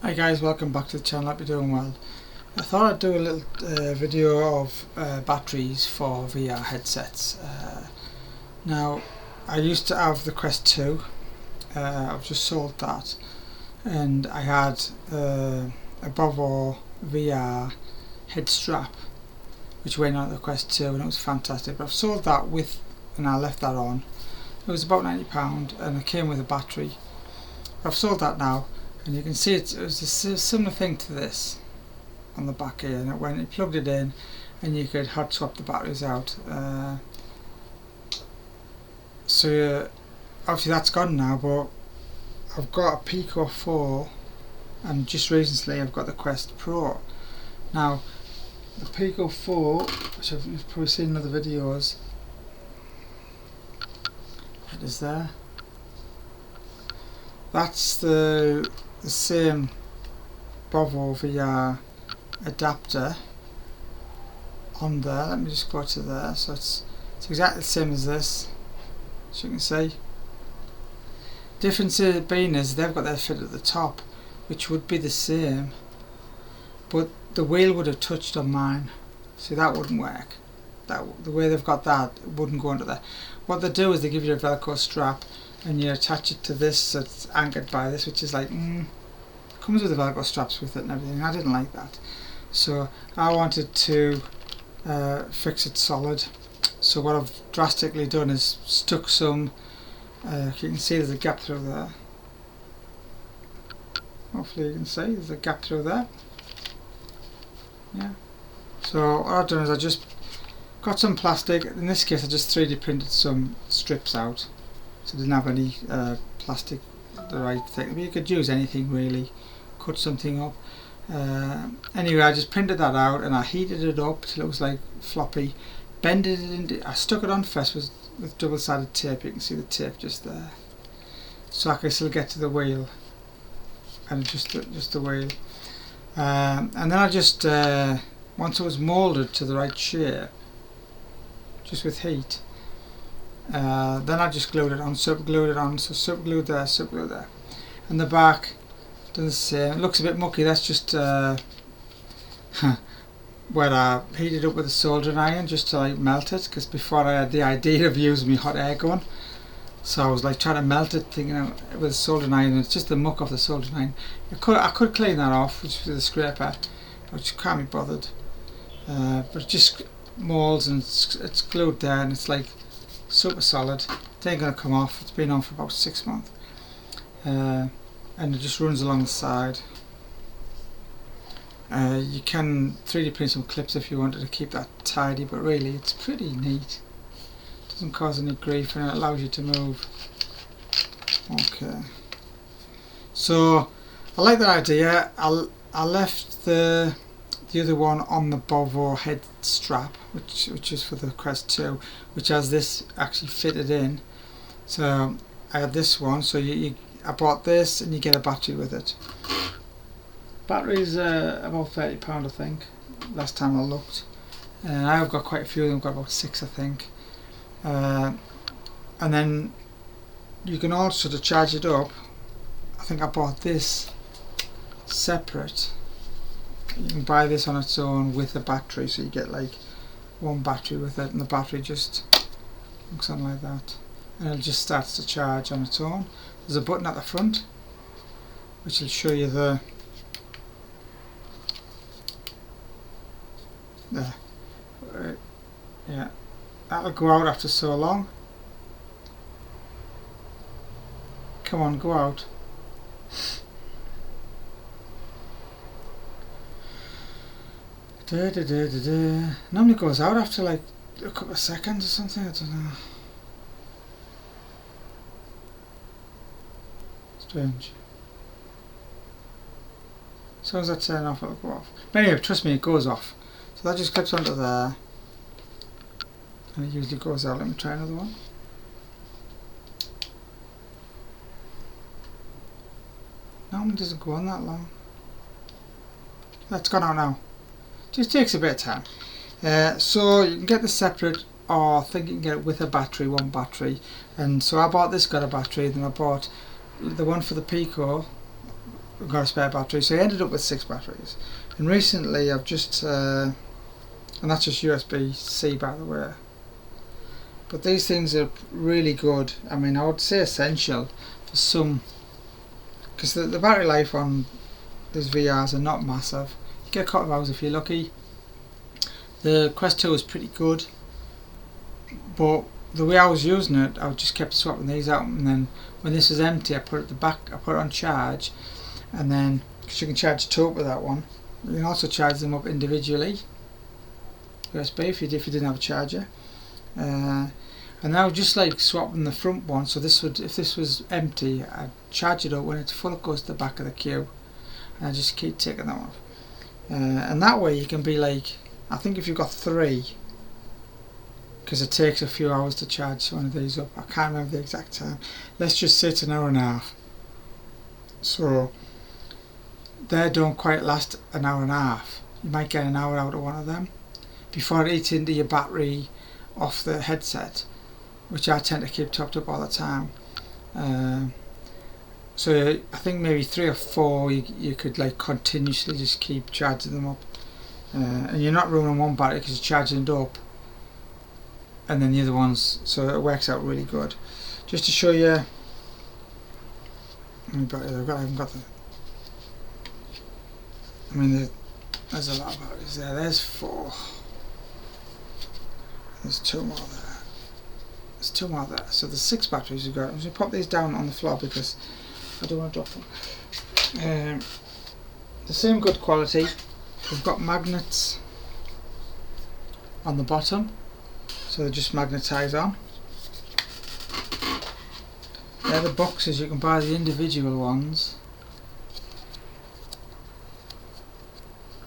Hi guys, welcome back to the channel. Hope you're doing well. I thought I'd do a little video of batteries for VR headsets. Now, I used to have the Quest 2. I've just sold that, and I had a BOBOVR VR head strap which went on the Quest 2, and it was fantastic. But I've sold that and I left that on. It was about £90 and it came with a battery. I've sold that now, and you can see it was a similar thing to this on the back here, and when you plugged it in and you could hot swap the batteries out. Obviously that's gone now, but I've got a Pico 4 and just recently I've got the Quest Pro. Now the Pico 4, which you've probably seen in other videos, it is there. That's the same BOBOVR VR adapter on there. Let me just go to there. So it's exactly the same as this, as you can see. Difference being is they've got their fit at the top, which would be the same, but the wheel would have touched on mine. See, that wouldn't work. The way they've got that, it wouldn't go under there. What they do is they give you a Velcro strap and you attach it to this, so it's anchored by this, which is like, comes with the Velcro straps with it and everything. I didn't like that, so I wanted to fix it solid. So what I've drastically done is stuck some, you can see there's a gap through there. Hopefully you can see there's a gap through there. Yeah. So what I've done is I just got some plastic. In this case I just 3D printed some strips out, so I didn't have any plastic the right thing. But you could use anything really, cut something up. Anyway, I just printed that out and I heated it up till it was like floppy, bended it into, I stuck it on first with double-sided tape. You can see the tape just there, so I can still get to the wheel and just the wheel. And then I just once it was moulded to the right shape, just with heat, then I just glued it on, super glued it on, so super glued there, super glued there. And the back, done the same. It looks a bit mucky, that's just where I heated up with a soldering iron just to like melt it, because before I had the idea of using my hot air gun, so I was like trying to melt it, thinking with a soldering iron, and it's just the muck off the soldering iron. I could clean that off with a scraper, but I just can't be bothered. But it just molds and it's glued there, and it's like super solid. It ain't gonna come off. It's been on for about 6 months, and it just runs along the side. You can 3D print some clips if you wanted to keep that tidy, but really it's pretty neat. It doesn't cause any grief and it allows you to move. Okay, so I like that idea. I left the other one on the BOBOVR head strap, which is for the Quest 2, which has this actually fitted in. So I had this one, so I bought this and you get a battery with it. Batteries about £30 I think, last time I looked, and I've got quite a few of them. I've got about 6 I think. And then you can also, to charge it up, I think I bought this separate. You can buy this on its own with a battery, so you get like one battery with it, and the battery just looks on like that, and it just starts to charge on its own. There's a button at the front which will show you there. Yeah, that'll go out after so long. Come on, go out. Normally goes out after like a couple of seconds or something, I don't know. Strange. As soon as I turn off, it'll go off. But anyway, trust me, it goes off. So that just clips onto there, and it usually goes out. Let me try another one. Normally doesn't go on that long. That's gone out now. Just takes a bit of time. So you can get this separate, or I think you can get it with a battery, one battery. And so I bought this, got a battery, then I bought the one for the Pico got a spare battery, so I ended up with 6 batteries. And recently I've just and that's just USB-C, by the way, but these things are really good. I mean, I would say essential for some, because the battery life on these VRs are not massive. You get a couple of hours if you're lucky. The Quest 2 is pretty good, but the way I was using it, I just kept swapping these out, and then when this was empty, I put it at the back, I put it on charge, and then, because you can charge 2 up with that one, you can also charge them up individually, USB, if you didn't have a charger. And now just like swapping the front one, so this would, if this was empty, I'd charge it up. When it's full, it goes to the back of the queue, and I just keep taking that off. And that way you can be like, I think if you've got 3, because it takes a few hours to charge one of these up, I can't remember the exact time, let's just say it's an hour and a half, so they don't quite last an hour and a half. You might get an hour out of one of them before it eats into your battery off the headset, which I tend to keep topped up all the time. So I think maybe 3 or 4 you could like continuously just keep charging them up, and you're not ruining one battery because you're charging it up, and then the other ones, so it works out really good. Just to show you, I haven't got the, I mean there's a lot of batteries there. There's 4. There's 2 more there. There's 2 more there. So there's 6 batteries we've got. I'm just going to pop these down on the floor because I don't want to drop them. The same good quality. We've got magnets on the bottom, so they just magnetise on. They're the boxes. You can buy the individual ones.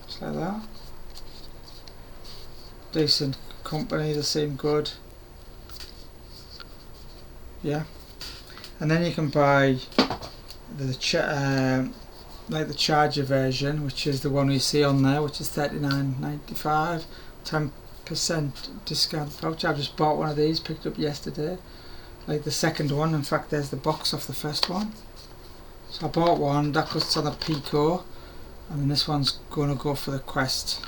Just like that. Decent company, they seem good. Yeah. And then you can buy the like the charger version, which is the one we see on there, which is $39.95, 10% discount voucher. I just bought one of these, picked up yesterday, like the second one. In fact, there's the box off the first one. So I bought one that costs on the Pico, and then this one's gonna go for the Quest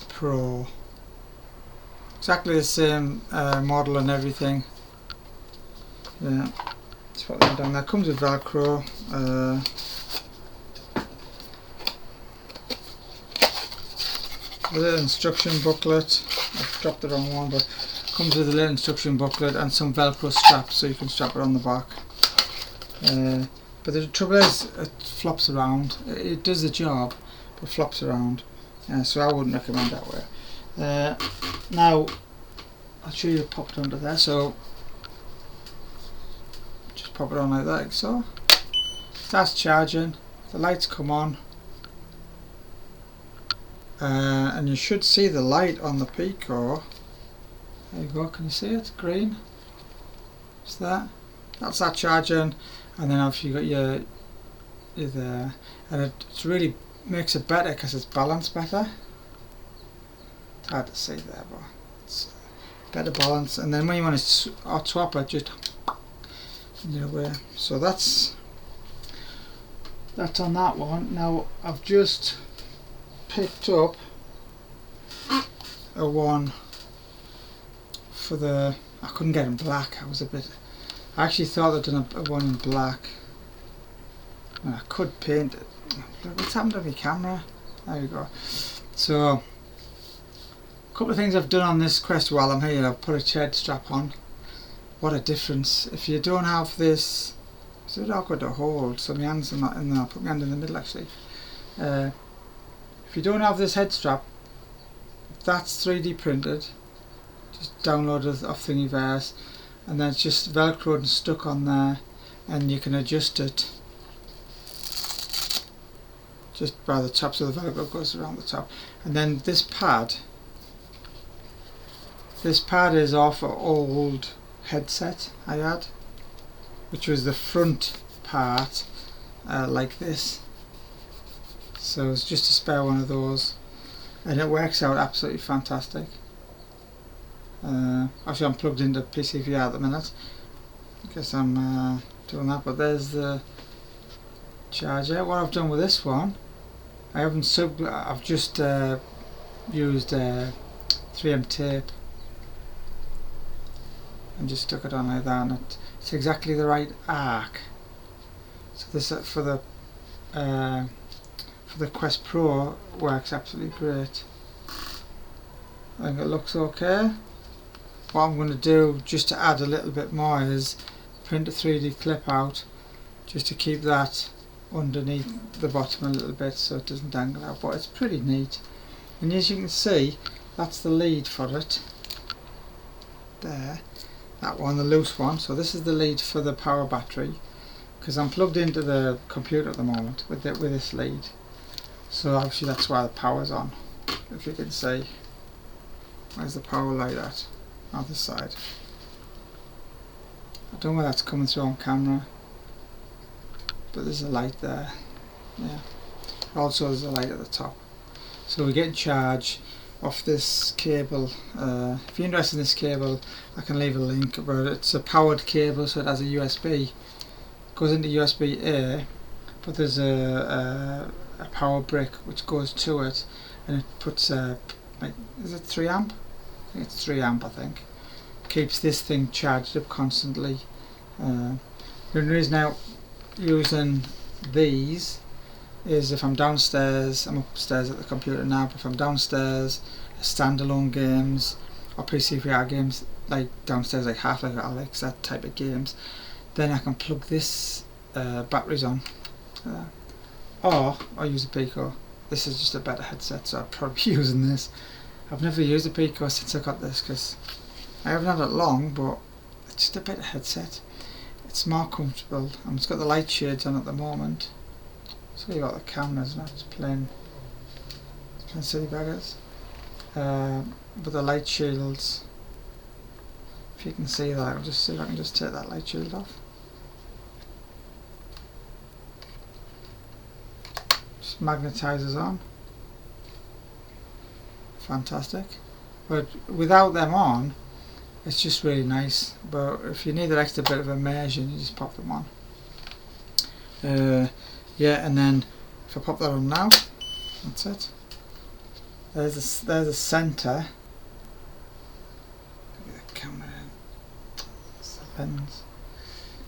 Pro. Exactly the same model and everything. Yeah, that's what they've done. That comes with Velcro. A little instruction booklet. I've dropped the wrong one, but comes with a little instruction booklet and some Velcro straps, so you can strap it on the back. But the trouble is, it flops around. It does the job, but flops around. So I wouldn't recommend that way. Now, I'll show you it popped under there. So just pop it on like that, like so. Starts charging. The lights come on. And you should see the light on the Pico. There you go, can you see it? Green. Is that? That's that charging, and then after you got your there, and it really makes it better because it's balanced better. It's hard to see there, but it's better balance. And then when you want to swap it, just way. So that's on that one. Now I've just picked up a one for the, I couldn't get in black. I actually thought I'd done a one in black. I could paint it. What's happened to my camera? There we go. So a couple of things I've done on this Quest while I'm here. I've put a shed strap on. What a difference. If you don't have this, it's a bit awkward to hold, so my hands are not in there. I'll put my hand in the middle actually. If you don't have this head strap, that's 3D printed. Just download it off Thingiverse, and then it's just velcroed and stuck on there, and you can adjust it just by the top, so the velcro goes around the top. And then this pad is off an old headset I had, which was the front part like this. So it's just a spare one of those, and it works out absolutely fantastic. Actually, I'm plugged into PCVR at the minute. I guess I'm doing that, but there's the charger. What I've done with this one, I've just used 3M tape and just stuck it on like that, and it's exactly the right arc. So this for the Quest Pro works absolutely great. I think it looks okay. What I'm going to do just to add a little bit more is print a 3D clip out just to keep that underneath the bottom a little bit so it doesn't dangle out, but it's pretty neat. And as you can see, that's the lead for it there, that one, the loose one. So this is the lead for the power battery, because I'm plugged into the computer at the moment with this lead, so obviously that's why the power's on. If you can see, where's the power light at? On this side. I don't know where that's coming through on camera, but there's a light there. Yeah. Also there's a light at the top. So we're getting charge off this cable. If you're interested in this cable, I can leave a link, but it's a powered cable, so it has a USB. It goes into USB-A, but there's a power brick which goes to it, and it puts like, is it 3 amp? I think it's 3 amp, I think. Keeps this thing charged up constantly. The reason I'm using these is if I'm downstairs, I'm upstairs at the computer now, but if I'm downstairs, standalone games or PCVR games, like downstairs, like Half-Life Alyx, that type of games, then I can plug this batteries on, or I use a Pico. This is just a better headset, so I'll probably be using this. I've never used a Pico since I got this, because I haven't had it long, but it's just a better headset. It's more comfortable, and it's got the light shades on at the moment. So you got the cameras, not just plain silly beggars. But the light shields, if you can see that, I'll just see if I can just take that light shield off. Just magnetizes on. Fantastic. But without them on, it's just really nice. But if you need that extra bit of immersion, you just pop them on. Yeah, and then if I pop that on now, that's it. There's the centre. Get the camera in. That's the lens.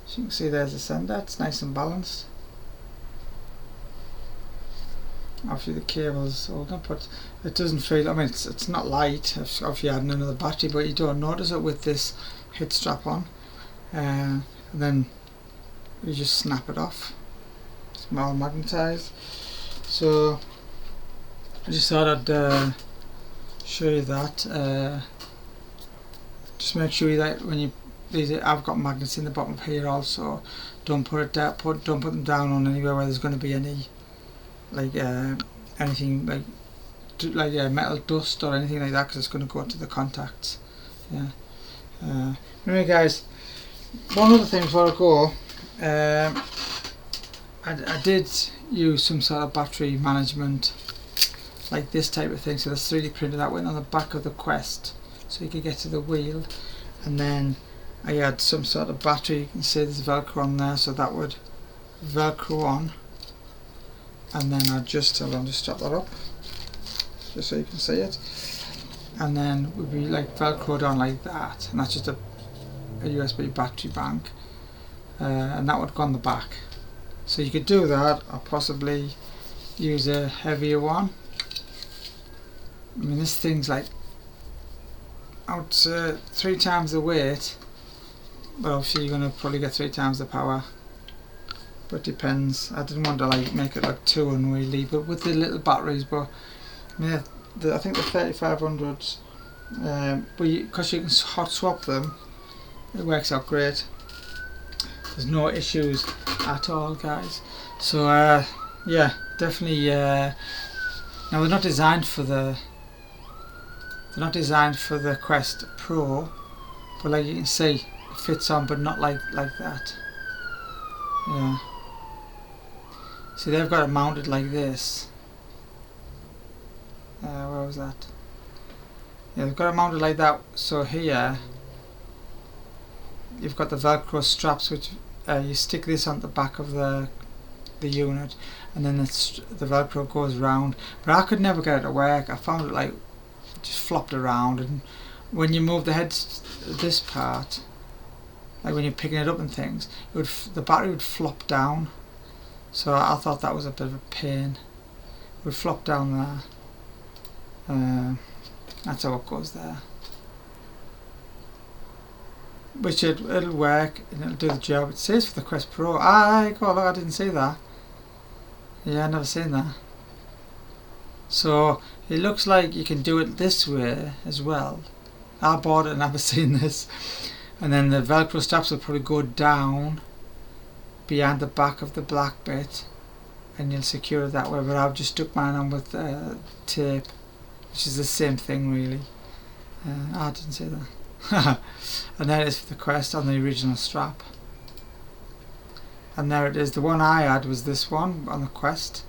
As you can see, there's the centre. It's nice and balanced. Obviously the cable's old up, but it doesn't feel, I mean, it's not light. Obviously adding another battery, but you don't notice it with this head strap on. And then you just snap it off. It's more magnetised. So I just thought I'd show you that. Just make sure that when you I've got magnets in the bottom of here also. Don't put it down. Don't put them down on anywhere where there's going to be any like anything like metal dust or anything like that, because it's going to go to the contacts. Yeah. Anyway, guys, one other thing before I go. I did use some sort of battery management, like this type of thing. So this 3D printer that went on the back of the Quest, so you could get to the wheel, and then I had some sort of battery. You can see there's Velcro on there, so that would Velcro on, and then I'll just strap that up, just so you can see it, and then would be like Velcroed on like that, and that's just a USB battery bank, and that would go on the back. So you could do that, or possibly use a heavier one. I mean, this thing's like, I would say 3 times the weight, but obviously you're going to probably get 3 times the power. But it depends. I didn't want to like make it like too unwieldy, but with the little batteries. But I mean, I think the 3500s, but because you can hot swap them, it works out great. There's no issues at all, guys. So yeah, definitely. Now they're not designed for the Quest Pro, but like you can see, it fits on, but not like that. Yeah. See, they've got it mounted like this. Where was that? Yeah, they've got it mounted like that. So here, you've got the Velcro straps, which you stick this on the back of the the unit, and then the Velcro goes round. But I could never get it to work. I found it like just flopped around, and when you move the head, this part, like when you're picking it up and things, the battery would flop down. So I thought that was a bit of a pain. It would flop down there. That's how it goes there. Which it'll work and it'll do the job. It says for the Quest Pro. Ah, God, look, I didn't see that. Yeah, I never seen that. So it looks like you can do it this way as well. I bought it and never seen this. And then the Velcro straps will probably go down behind the back of the black bit, and you'll secure it that way. But I've just stuck mine on with tape, which is the same thing really. I didn't say that. And there it is for the Quest on the original strap. And there it is. The one I had was this one on the Quest,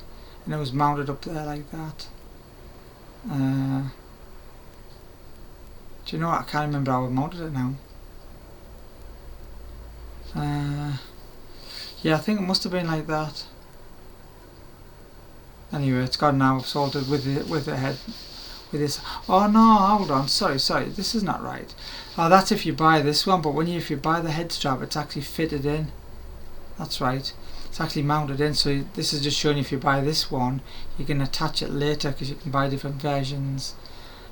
and it was mounted up there like that. Do you know what? I can't remember how I mounted it now. Yeah, I think it must have been like that. Anyway, it's gone now. I've soldered with the head. With this. Oh no, hold on. Sorry. This is not right. Oh, that's if you buy this one. But if you buy the head strap, it's actually fitted in. That's right. It's actually mounted in. So this is just showing you if you buy this one, you can attach it later because you can buy different versions.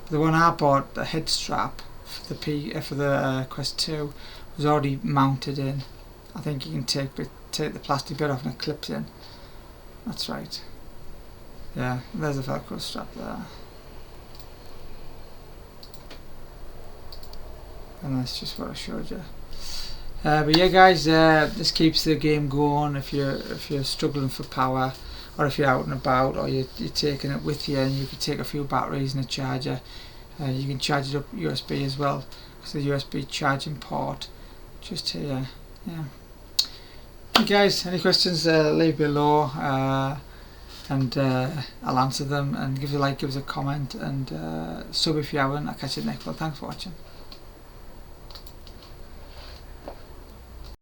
But the one I bought, the head strap for the Quest 2, was already mounted in. I think you can take the plastic bit off and it clips in. That's right. Yeah, there's a Velcro strap there. And that's just what I showed you. But yeah, guys, this keeps the game going if you're struggling for power, or if you're out and about, or you're taking it with you, and you can take a few batteries and a charger. You can charge it up USB as well, because the USB charging port just here. Yeah. Hey guys, any questions? Leave below, and I'll answer them. And give us a like, give us a comment, and sub if you haven't. I'll catch you next one. Thanks for watching.